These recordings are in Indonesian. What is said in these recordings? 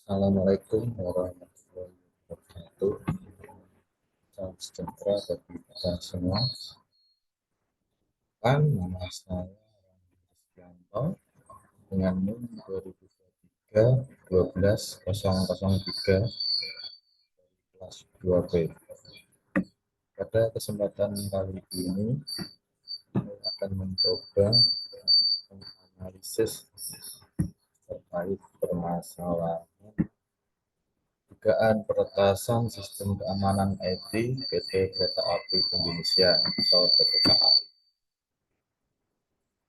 Assalamualaikum warahmatullahi wabarakatuh. Salam sejahtera bagi kita semua. Nama saya Kristianto dengan NIM 2023-12003 kelas 2B. Pada kesempatan kali ini, saya akan mencoba menganalisis terkait permasalahan dugaan peretasan sistem keamanan IT PT Kereta Api Indonesia atau PT KAI.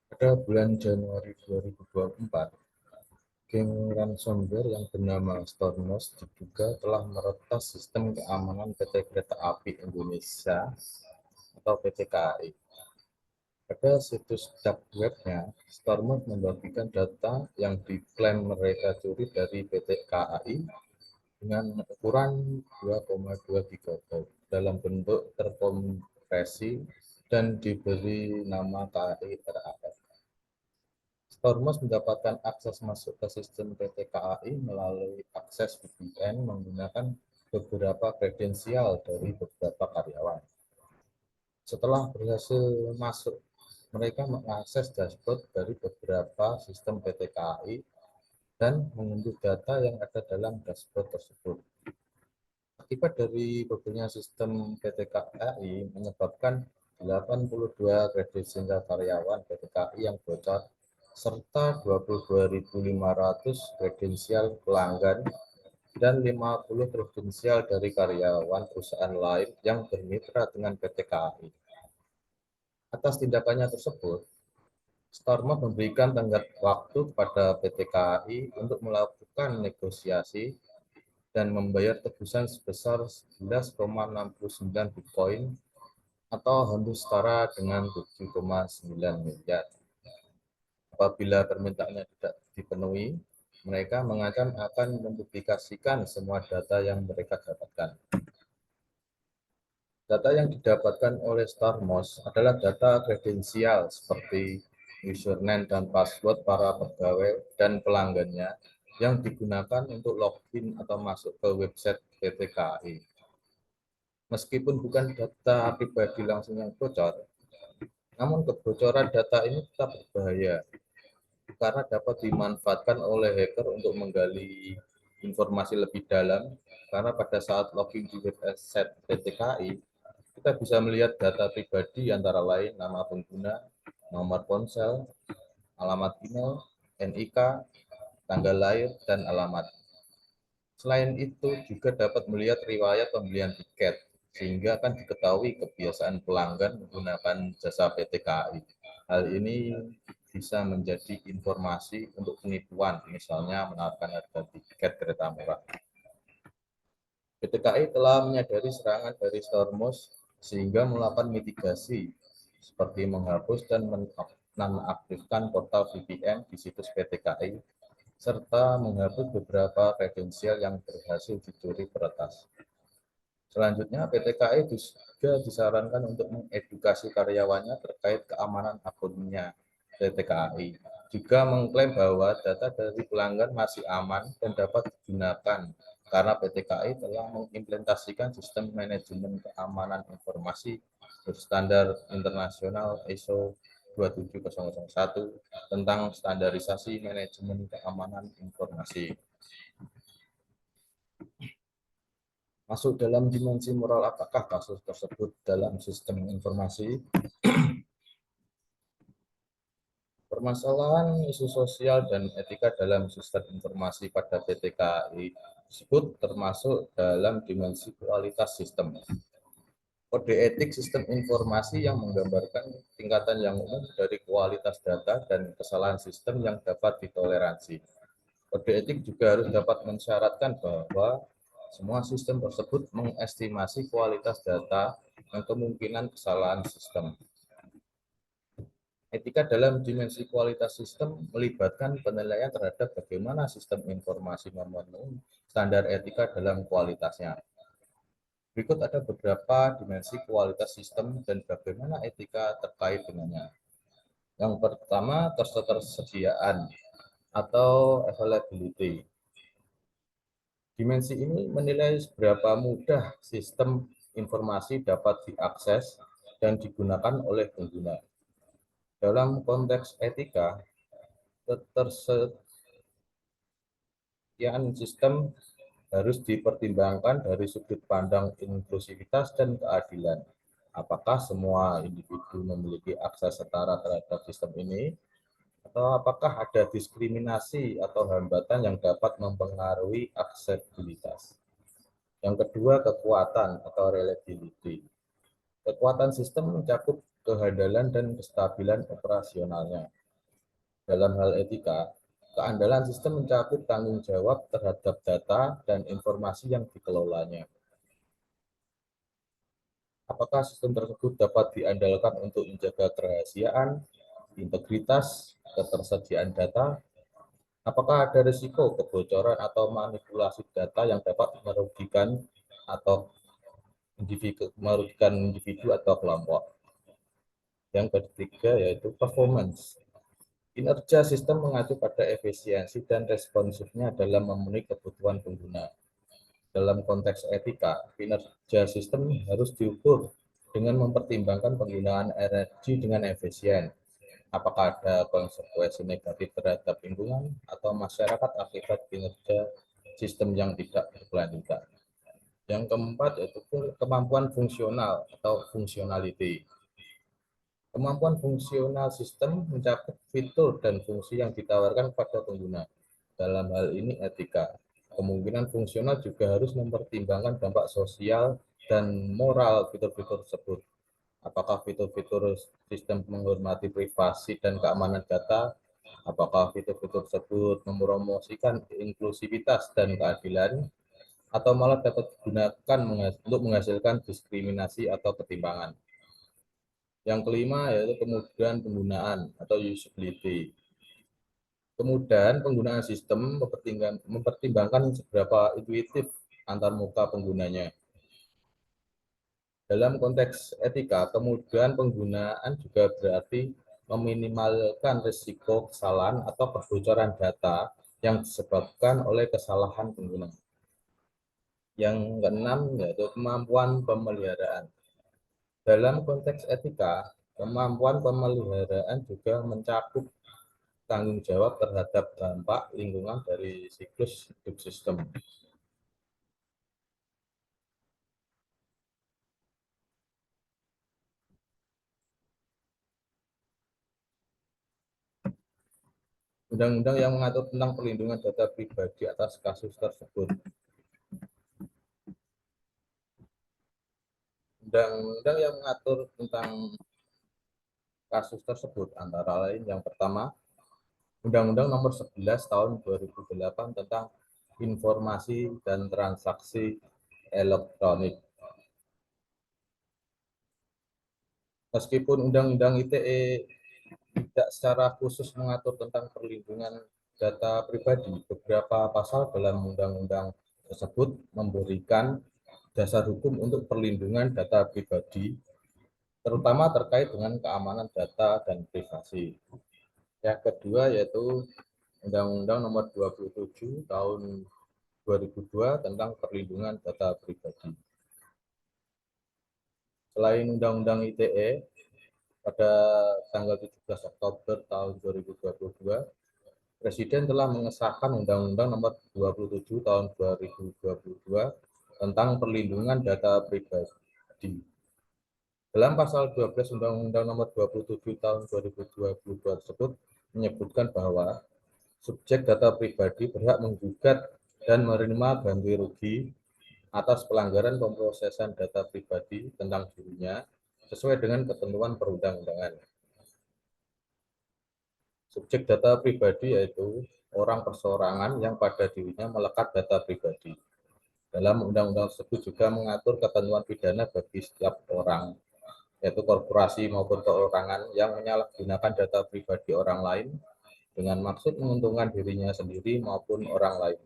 Pada bulan Januari 2024, geng ransomware yang bernama Stormos diduga telah meretas sistem keamanan PT Kereta Api Indonesia atau PT KAI. Pada situs dark webnya, Stormos membagikan data yang diklaim mereka curi dari PT KAI dengan ukuran 2,2 GB dalam bentuk terkompresi dan diberi nama KAI RAF. Stormos mendapatkan akses masuk ke sistem PT KAI melalui akses VPN menggunakan beberapa kredensial dari beberapa karyawan. Setelah berhasil masuk, mereka mengakses dashboard dari beberapa sistem PT KAI dan mengunduh data yang ada dalam dashboard tersebut. Akibat dari bocornya sistem PT KAI menyebabkan 82 kredensial karyawan PT KAI yang bocor serta 22.500 kredensial pelanggan dan 50 kredensial dari karyawan perusahaan lain yang bermitra dengan PT KAI. Atas tindakannya tersebut, Stormos memberikan tenggat waktu kepada PT KAI untuk melakukan negosiasi dan membayar tebusan sebesar 11,69 Bitcoin atau hampir setara dengan 7,9 miliar. Apabila permintaannya tidak dipenuhi, mereka mengancam akan mempublikasikan semua data yang mereka dapatkan. Data yang didapatkan oleh Stormos adalah data kredensial seperti username dan password para pegawai dan pelanggannya yang digunakan untuk login atau masuk ke website PT KAI. Meskipun bukan data pribadi langsung yang bocor, namun kebocoran data ini tetap berbahaya karena dapat dimanfaatkan oleh hacker untuk menggali informasi lebih dalam, karena pada saat login di website PT KAI, kita bisa melihat data pribadi antara lain nama pengguna, nomor ponsel, alamat email, NIK, tanggal lahir, dan alamat. Selain itu, juga dapat melihat riwayat pembelian tiket, sehingga akan diketahui kebiasaan pelanggan menggunakan jasa PT KAI. Hal ini bisa menjadi informasi untuk penipuan, misalnya menawarkan harga tiket kereta murah. PT KAI telah menyadari serangan dari Stormos sehingga melakukan mitigasi seperti menghapus dan menonaktifkan portal VPN di situs PT KAI serta menghapus beberapa kredensial yang berhasil dicuri peretas. Selanjutnya, PT KAI juga disarankan untuk mengedukasi karyawannya terkait keamanan akunnya PT KAI. Juga mengklaim bahwa data dari pelanggan masih aman dan dapat digunakan karena PT KAI telah mengimplementasikan sistem manajemen keamanan informasi berstandar internasional ISO 27001 tentang standarisasi manajemen keamanan informasi. Masuk dalam dimensi moral, apakah kasus tersebut dalam sistem informasi? Permasalahan isu sosial dan etika dalam sistem informasi pada PT KAI tersebut termasuk dalam dimensi kualitas sistem. Kode etik sistem informasi yang menggambarkan tingkatan yang umum dari kualitas data dan kesalahan sistem yang dapat ditoleransi. Kode etik juga harus dapat mensyaratkan bahwa semua sistem tersebut mengestimasi kualitas data dan kemungkinan kesalahan sistem. Etika dalam dimensi kualitas sistem melibatkan penilaian terhadap bagaimana sistem informasi memenuhi standar etika dalam kualitasnya. Berikut ada beberapa dimensi kualitas sistem dan bagaimana etika terkait dengannya. Yang pertama, ketersediaan atau availability. Dimensi ini menilai seberapa mudah sistem informasi dapat diakses dan digunakan oleh pengguna. Dalam konteks etika, ketersediaan sistem harus dipertimbangkan dari sudut pandang inklusivitas dan keadilan. Apakah semua individu memiliki akses setara terhadap sistem ini, atau apakah ada diskriminasi atau hambatan yang dapat mempengaruhi aksesibilitas? Yang kedua, kekuatan atau reliability. Kekuatan sistem mencakup kehandalan dan kestabilan operasionalnya. Dalam hal etika, keandalan sistem mencakup tanggung jawab terhadap data dan informasi yang dikelolanya. Apakah sistem tersebut dapat diandalkan untuk menjaga kerahasiaan, integritas, ketersediaan data? Apakah ada risiko kebocoran atau manipulasi data yang dapat merugikan individu atau kelompok? Yang ketiga yaitu performance. Kinerja sistem mengacu pada efisiensi dan responsifnya dalam memenuhi kebutuhan pengguna. Dalam konteks etika, kinerja sistem harus diukur dengan mempertimbangkan penggunaan energi dengan efisien. Apakah ada konsekuensi negatif terhadap lingkungan atau masyarakat akibat kinerja sistem yang tidak berkelanjutan. Yang keempat yaitu kemampuan fungsional atau functionality. Kemampuan fungsional sistem mencakup fitur dan fungsi yang ditawarkan pada pengguna. Dalam hal ini etika. Kemungkinan fungsional juga harus mempertimbangkan dampak sosial dan moral fitur-fitur tersebut. Apakah fitur-fitur sistem menghormati privasi dan keamanan data? Apakah fitur-fitur tersebut mempromosikan inklusivitas dan keadilan? Atau malah dapat digunakan untuk menghasilkan diskriminasi atau ketimpangan? Yang kelima yaitu kemudahan penggunaan atau usability. Kemudahan penggunaan sistem mempertimbangkan seberapa intuitif antarmuka penggunanya. Dalam konteks etika, kemudahan penggunaan juga berarti meminimalkan risiko kesalahan atau kebocoran data yang disebabkan oleh kesalahan pengguna. Yang keenam yaitu kemampuan pemeliharaan. Dalam konteks etika, kemampuan pemeliharaan juga mencakup tanggung jawab terhadap dampak lingkungan dari siklus hidup sistem. Undang-undang yang mengatur tentang perlindungan data pribadi atas kasus tersebut. Undang-undang yang mengatur tentang kasus tersebut antara lain yang pertama, Undang-Undang Nomor 11 Tahun 2008 tentang Informasi dan Transaksi Elektronik. Meskipun Undang-Undang ITE tidak secara khusus mengatur tentang perlindungan data pribadi, beberapa pasal dalam undang-undang tersebut memberikan dasar hukum untuk perlindungan data pribadi, terutama terkait dengan keamanan data dan privasi. Yang kedua yaitu Undang-Undang Nomor 27 Tahun 2002 tentang perlindungan data pribadi. Selain Undang-Undang ITE, pada tanggal 17 Oktober tahun 2022, Presiden telah mengesahkan Undang-Undang Nomor 27 Tahun 2022 tentang perlindungan data pribadi. Dalam pasal 12 Undang-Undang Nomor 27 Tahun 2022 tersebut menyebutkan bahwa subjek data pribadi berhak menggugat dan menerima ganti rugi atas pelanggaran pemrosesan data pribadi tentang dirinya sesuai dengan ketentuan perundang-undangan. Subjek data pribadi yaitu orang perseorangan yang pada dirinya melekat data pribadi. Dalam undang-undang tersebut juga mengatur ketentuan pidana bagi setiap orang, yaitu korporasi maupun perorangan yang menyalahgunakan data pribadi orang lain dengan maksud menguntungkan dirinya sendiri maupun orang lain.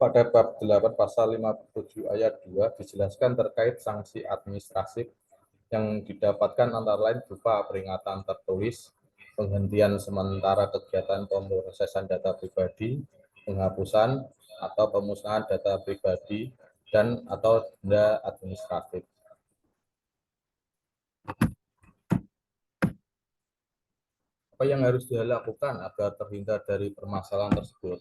Pada bab 8 pasal 57 ayat 2 dijelaskan terkait sanksi administratif yang didapatkan antara lain berupa peringatan tertulis, penghentian sementara kegiatan pemrosesan data pribadi, penghapusan atau pemusnahan data pribadi dan atau denda administratif. Apa yang harus dilakukan agar terhindar dari permasalahan tersebut?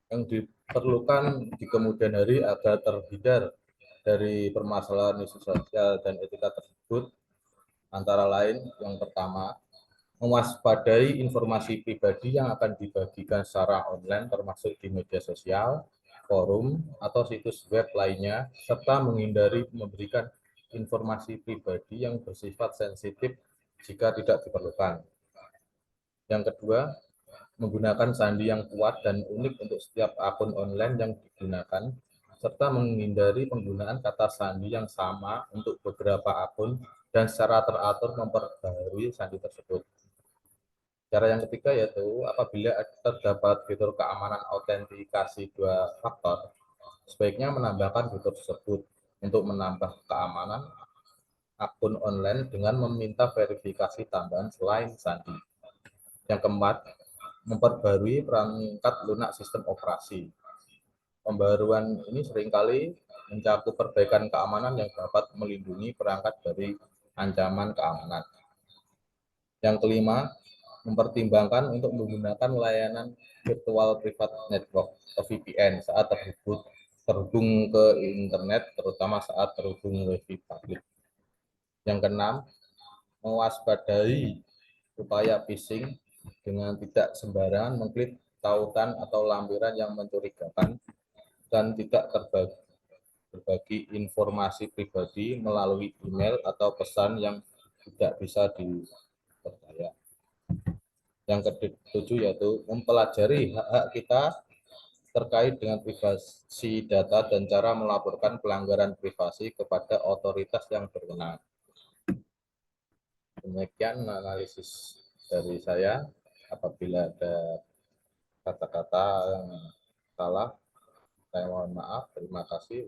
Yang diperlukan di kemudian hari agar terhindar dari permasalahan isu sosial dan etika tersebut antara lain yang pertama, mewaspadai informasi pribadi yang akan dibagikan secara online termasuk di media sosial, forum, atau situs web lainnya, serta menghindari memberikan informasi pribadi yang bersifat sensitif jika tidak diperlukan. Yang kedua, menggunakan sandi yang kuat dan unik untuk setiap akun online yang digunakan, serta menghindari penggunaan kata sandi yang sama untuk beberapa akun dan secara teratur memperbarui sandi tersebut. Cara yang ketiga yaitu apabila terdapat fitur keamanan autentikasi dua faktor, sebaiknya menambahkan fitur tersebut untuk menambah keamanan akun online dengan meminta verifikasi tambahan selain sandi. Yang keempat, memperbarui perangkat lunak sistem operasi. Pembaruan ini seringkali mencakup perbaikan keamanan yang dapat melindungi perangkat dari ancaman keamanan. Yang kelima, mempertimbangkan untuk menggunakan layanan virtual private network atau VPN saat terhubung ke internet, terutama saat terhubung wifi publik. Yang keenam, mewaspadai upaya phishing dengan tidak sembarangan mengklik tautan atau lampiran yang mencurigakan dan tidak berbagi informasi pribadi melalui email atau pesan yang tidak bisa dipercaya. Yang ketujuh yaitu mempelajari hak-hak kita terkait dengan privasi data dan cara melaporkan pelanggaran privasi kepada otoritas yang berwenang. Demikian analisis dari saya. Apabila ada kata-kata yang salah, saya mohon maaf. Terima kasih.